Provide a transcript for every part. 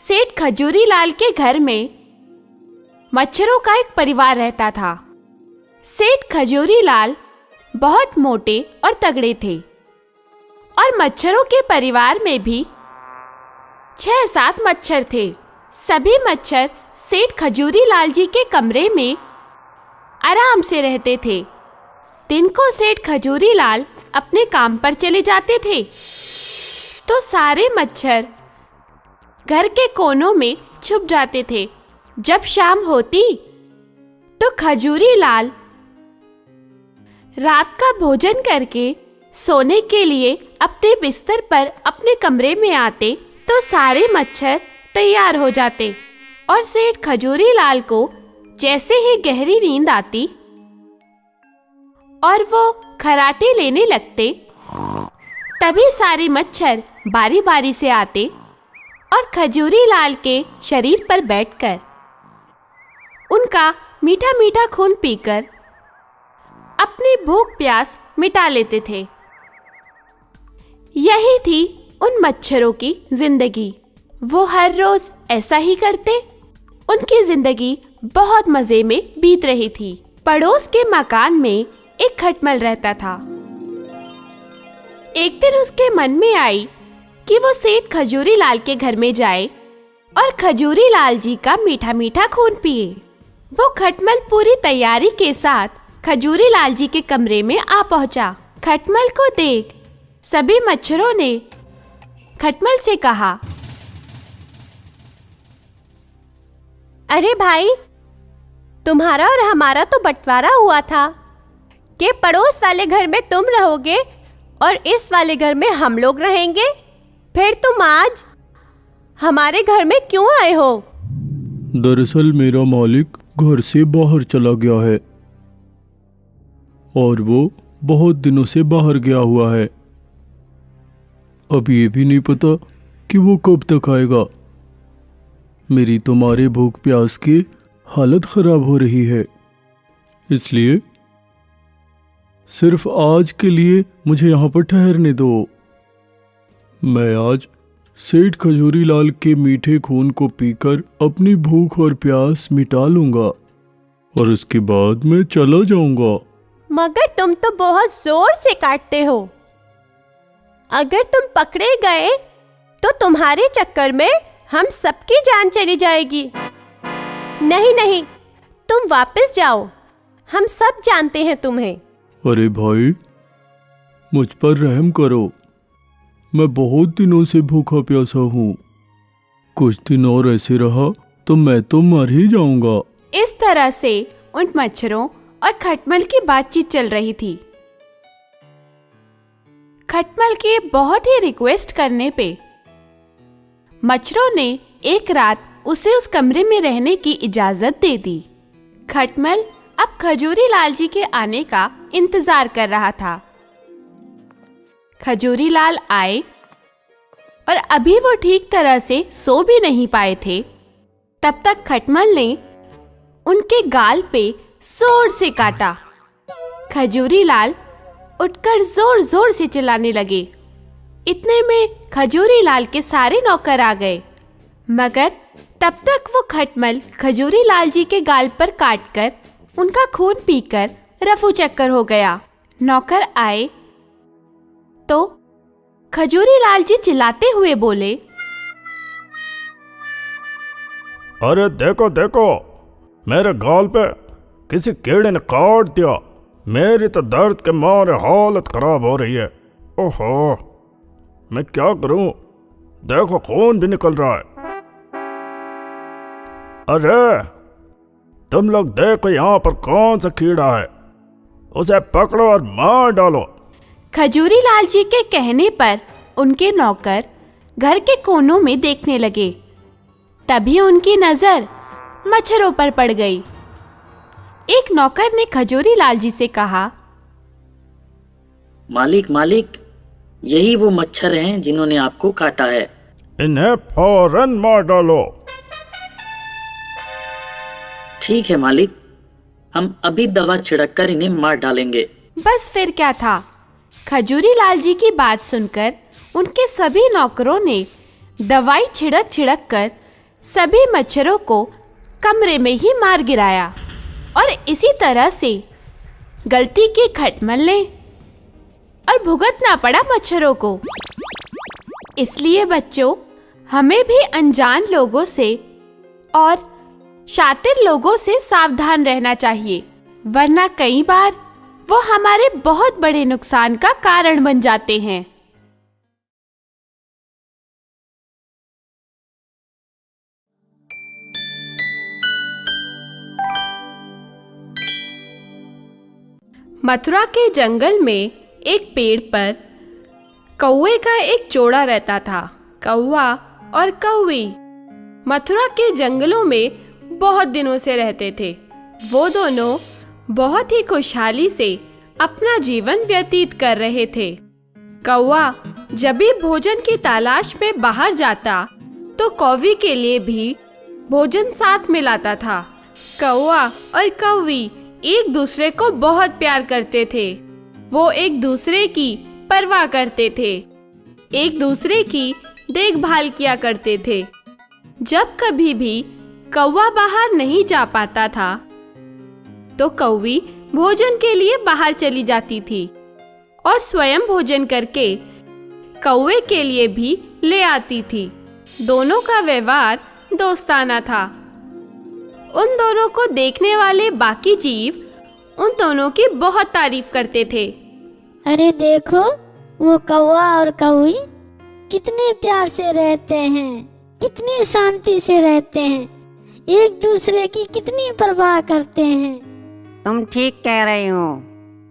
सेठ खजूरी लाल के घर में मच्छरों का एक परिवार रहता था। सेठ खजूरी लाल बहुत मोटे और तगड़े थे और मच्छरों के परिवार में भी 6-7 मच्छर थे। सभी मच्छर सेठ खजूरी लाल जी के कमरे में आराम से रहते थे। दिन को सेठ खजूरी लाल अपने काम पर चले जाते थे तो सारे मच्छर घर के कोनों में छुप जाते थे। जब शाम होती तो खजूरी लाल रात का भोजन करके सोने के लिए अपने बिस्तर पर अपने कमरे में आते तो सारे मच्छर तैयार हो जाते और सेठ खजूरी लाल को जैसे ही गहरी नींद आती और वो खराटे लेने लगते, तभी सारे मच्छर बारी बारी से आते और खजूरी लाल के शरीर पर बैठकर उनका मीठा मीठा खून पीकर अपनी भूख प्यास मिटा लेते थे। यही थी उन मच्छरों की जिंदगी। वो हर रोज ऐसा ही करते। उनकी जिंदगी बहुत मजे में बीत रही थी। पड़ोस के मकान में एक खटमल रहता था। एक दिन उसके मन में आई कि वो सेठ खजूरी लाल के घर में जाए और खजूरी लाल जी का मीठा मीठा खून पिए। वो खटमल पूरी तैयारी के साथ खजूरी लाल जी के कमरे में आ पहुंचा। खटमल को देख सभी मच्छरों ने खटमल से कहा, अरे भाई, तुम्हारा और हमारा तो बंटवारा हुआ था कि पड़ोस वाले घर में तुम रहोगे और इस वाले घर में हम लोग रहेंगे। फिर तुम आज हमारे घर में क्यों आए हो? दरअसल मेरा मालिक घर से बाहर चला गया है और वो बहुत दिनों से बाहर गया हुआ है। अब ये भी नहीं पता कि वो कब तक आएगा। मेरी तुम्हारे भूख प्यास की हालत खराब हो रही है, इसलिए सिर्फ आज के लिए मुझे यहाँ पर ठहरने दो। मैं आज सेठ खजूरी लाल के मीठे खून को पीकर अपनी भूख और प्यास मिटा लूंगा और उसके बाद मैं चला जाऊंगा। मगर तुम तो बहुत जोर से काटते हो। अगर तुम पकड़े गए तो तुम्हारे चक्कर में हम सबकी जान चली जाएगी। नहीं नहीं, तुम वापस जाओ, हम सब जानते हैं तुम्हें। अरे भाई, मुझ पर रहम करो। मैं बहुत दिनों से भूखा प्यासा हूँ। कुछ दिन और ऐसे रहा तो मैं तो मर ही जाऊंगा। इस तरह से उन मच्छरों और खटमल की बातचीत चल रही थी। खटमल के बहुत ही रिक्वेस्ट करने पे मच्छरों ने एक रात उसे उस कमरे में रहने की इजाजत दे दी। खटमल अब खजूरी लाल जी के आने का इंतजार कर रहा था। खजूरी लाल आए और अभी वो ठीक तरह से सो भी नहीं पाए थे। तब तक खटमल ने उनके गाल पे जोर से काटा। खजूरी लाल उठकर जोर जोर से चिल्लाने लगे। इतने में खजूरी लाल के सारे नौकर आ गए, मगर तब तक वो खटमल खजूरी लाल जी के गाल पर काटकर उनका खून पीकर रफू चक्कर हो गया। नौकर आए तो खजूरी लाल जी चिल्लाते हुए बोले, अरे देखो देखो, मेरे गाल पे किसी कीड़े ने काट दिया। मेरी तो दर्द के मारे हालत खराब हो रही है। ओहो, मैं क्या करूं? देखो खून भी निकल रहा है। अरे तुम लोग देखो यहाँ पर कौन सा कीड़ा है, उसे पकड़ो और मार डालो। खजूरी लाल जी के कहने पर उनके नौकर घर के कोनों में देखने लगे। तभी उनकी नजर मच्छरों पर पड़ गई। एक नौकर ने खजूरी लाल जी से कहा, मालिक मालिक, यही वो मच्छर हैं जिन्होंने आपको काटा है। इन्हें फौरन मार डालो। ठीक है मालिक, हम अभी दवा छिड़क कर इन्हें मार डालेंगे। बस फिर क्या था, खजूरी लाल जी की बात सुनकर उनके सभी नौकरों ने दवाई छिड़क छिड़क कर सभी मच्छरों को कमरे में ही मार गिराया और इसी तरह से गलती की खटमलने और भुगतना पड़ा मच्छरों को। इसलिए बच्चों, हमें भी अनजान लोगों से और शातिर लोगों से सावधान रहना चाहिए, वरना कई बार वो हमारे बहुत बड़े नुकसान का कारण बन जाते हैं। मथुरा के जंगल में एक पेड़ पर कौवे का एक जोड़ा रहता था। कौवा और कौवी मथुरा के जंगलों में बहुत दिनों से रहते थे। वो दोनों बहुत ही खुशहाली से अपना जीवन व्यतीत कर रहे थे। कौवा जब भी भोजन की तलाश में बाहर जाता तो कौवी के लिए भी भोजन साथ में लाता था। कौवा और कौवी एक दूसरे को बहुत प्यार करते थे। वो एक दूसरे की परवाह करते थे, एक दूसरे की देखभाल किया करते थे। जब कभी भी कौवा बाहर नहीं जा पाता था तो कौवी भोजन के लिए बाहर चली जाती थी और स्वयं भोजन करके कौवे के लिए भी ले आती थी। दोनों का व्यवहार दोस्ताना था। उन दोनों को देखने वाले बाकी जीव उन दोनों की बहुत तारीफ करते थे। अरे देखो, वो कौवा और कौवी कितने प्यार से रहते हैं, कितनी शांति से रहते हैं, एक दूसरे की कितनी परवाह करते हैं। तुम ठीक कह रही हो,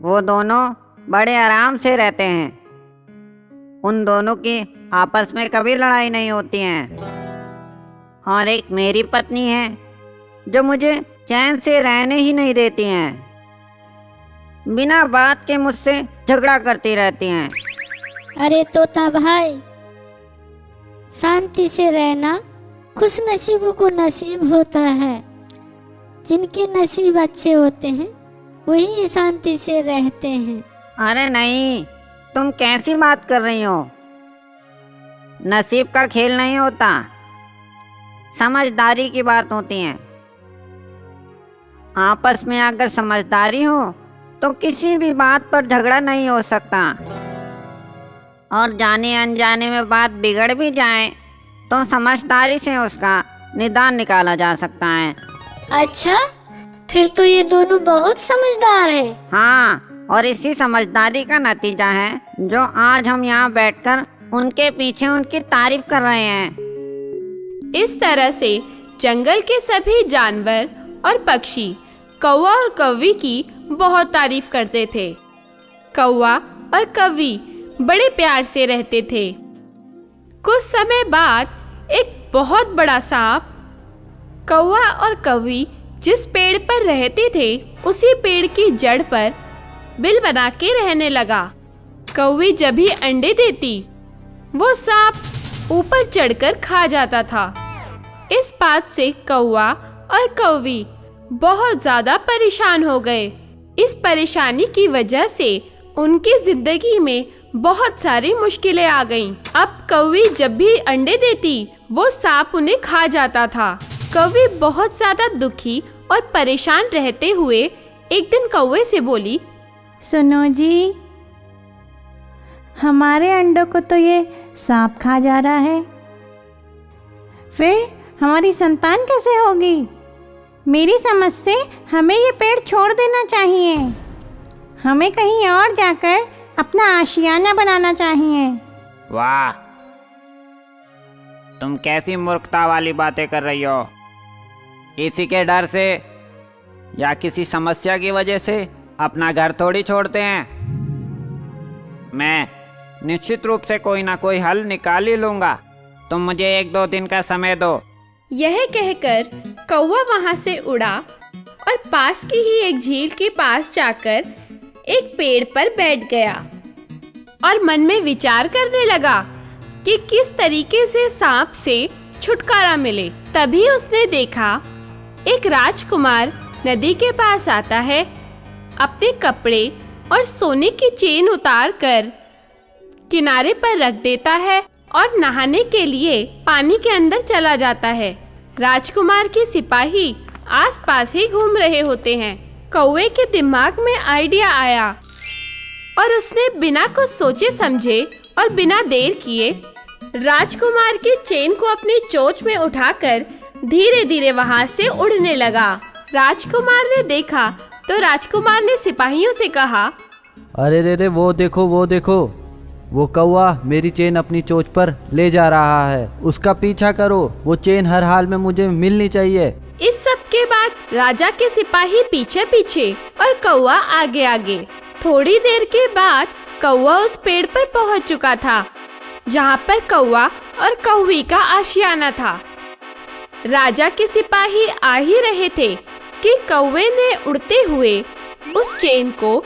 वो दोनों बड़े आराम से रहते हैं। उन दोनों की आपस में कभी लड़ाई नहीं होती है। और एक मेरी पत्नी है जो मुझे चैन से रहने ही नहीं देती हैं। बिना बात के मुझसे झगड़ा करती रहती हैं। अरे तोता भाई, शांति से रहना खुश नसीबों को नसीब होता है। जिनके नसीब अच्छे होते हैं वही शांति से रहते हैं। अरे नहीं, तुम कैसी बात कर रही हो? नसीब का खेल नहीं होता, समझदारी की बात होती है। आपस में अगर समझदारी हो तो किसी भी बात पर झगड़ा नहीं हो सकता। और जाने अनजाने में बात बिगड़ भी जाए तो समझदारी से उसका निदान निकाला जा सकता है। अच्छा, फिर तो ये दोनों बहुत समझदार है। हाँ, और इसी समझदारी का नतीजा है जो आज हम यहाँ बैठकर उनके पीछे उनकी तारीफ कर रहे हैं। इस तरह से जंगल के सभी जानवर और पक्षी कौवा और कौवी की बहुत तारीफ करते थे। कौवा और कौवी बड़े प्यार से रहते थे। कुछ समय बाद एक बहुत बड़ा सांप कौवा और कौवी जिस पेड़ पर रहते थे उसी पेड़ की जड़ पर बिल बना के रहने लगा। कौवी जब भी अंडे देती वो सांप ऊपर चढ़कर खा जाता था। इस बात से कौवा और कौवी बहुत ज्यादा परेशान हो गए। इस परेशानी की वजह से उनकी जिंदगी में बहुत सारी मुश्किलें आ गईं। अब कौवी जब भी अंडे देती वो सांप उन्हें खा जाता था। कौवी बहुत ज्यादा दुखी और परेशान रहते हुए एक दिन कौवे से बोली, सुनो जी, हमारे अंडों को तो ये सांप खा जा रहा है, फिर हमारी संतान कैसे होगी? मेरी समझ से हमें ये पेड़ छोड़ देना चाहिए। हमें कहीं और जाकर अपना आशियाना बनाना चाहिए। वाह, तुम कैसी मूर्खता वाली बातें कर रही हो। किसी के डर से या किसी समस्या की वजह से अपना घर थोड़ी छोड़ते हैं। मैं निश्चित रूप से कोई ना कोई हल निकाल ही लूँगा। तुम मुझे 1-2 दिन का समय दो। यह कहकर कौवा वहां से उड़ा और पास की ही एक झील के पास जाकर एक पेड़ पर बैठ गया और मन में विचार करने लगा कि किस तरीके से सांप से छुटकारा मिले। तभी उसने देखा एक राजकुमार नदी के पास आता है, अपने कपड़े और सोने की चेन उतार कर किनारे पर रख देता है और नहाने के लिए पानी के अंदर चला जाता है। राजकुमार के सिपाही आसपास ही घूम रहे होते हैं। कौवे के दिमाग में आइडिया आया और उसने बिना कुछ सोचे समझे और बिना देर किए राजकुमार के चेन को अपनी चोंच में उठाकर धीरे धीरे वहां से उड़ने लगा। राजकुमार ने देखा तो राजकुमार ने सिपाहियों से कहा, अरे रे रे, वो देखो, वो कौवा मेरी चेन अपनी चोंच पर ले जा रहा है। उसका पीछा करो, वो चेन हर हाल में मुझे मिलनी चाहिए। इस सब के बाद राजा के सिपाही पीछे पीछे और कौवा आगे आगे। थोड़ी देर के बाद कौवा उस पेड़ पर पहुंच चुका था जहां पर कौवा और कौवी का आशियाना था। राजा के सिपाही आ ही रहे थे कि कौवे ने उड़ते हुए उस चेन को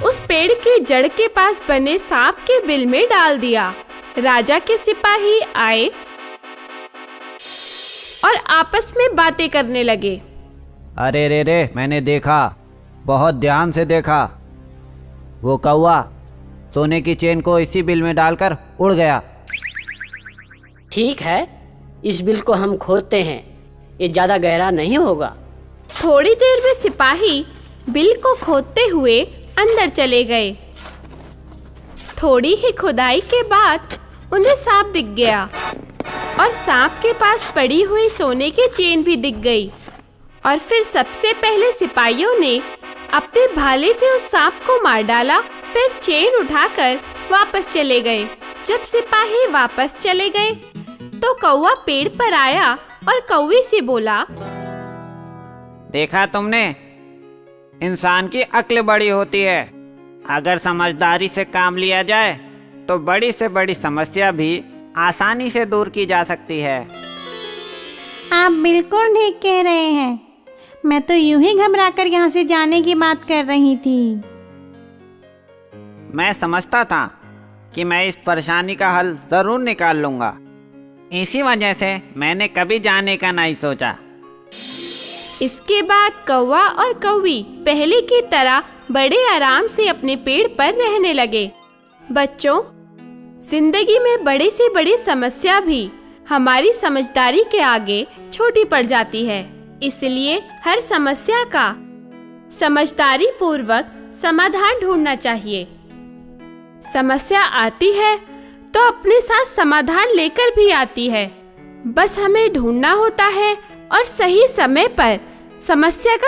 उस पेड़ के जड़ के पास बने सांप के बिल में डाल दिया। राजा के सिपाही आए और आपस में बातें करने लगे। अरे रे रे, मैंने देखा, बहुत ध्यान से देखा। वो कौवा सोने की चेन को इसी बिल में डालकर उड़ गया। ठीक है, इस बिल को हम खोदते हैं, ये ज़्यादा गहरा नहीं होगा। थोड़ी देर में सिपाही बिल को खोदते हुए अंदर चले गए। थोड़ी ही खुदाई के बाद उन्हें सांप दिख गया और सांप के पास पड़ी हुई सोने की चेन भी दिख गई। और फिर सबसे पहले सिपाहियों ने अपने भाले से उस सांप को मार डाला, फिर चेन उठाकर वापस चले गए। जब सिपाही वापस चले गए तो कौवा पेड़ पर आया और कौवे से बोला, देखा तुमने, इंसान की अक्ल बड़ी होती है। अगर समझदारी से काम लिया जाए तो बड़ी से बड़ी समस्या भी आसानी से दूर की जा सकती है। आप बिल्कुल ठीक कह रहे हैं। मैं तो यूं ही घबराकर यहाँ से जाने की बात कर रही थी। मैं समझता था कि मैं इस परेशानी का हल ज़रूर निकाल लूँगा। इसी वजह से मैंने कभी जाने का नहीं सोचा। इसके बाद कौवा और कौवी पहले की तरह बड़े आराम से अपने पेड़ पर रहने लगे। बच्चों, जिंदगी में बड़ी से बड़ी समस्या भी हमारी समझदारी के आगे छोटी पड़ जाती है। इसलिए हर समस्या का समझदारी पूर्वक समाधान ढूंढना चाहिए। समस्या आती है तो अपने साथ समाधान लेकर भी आती है। बस हमें ढूंढना होता है और सही समय पर समस्या का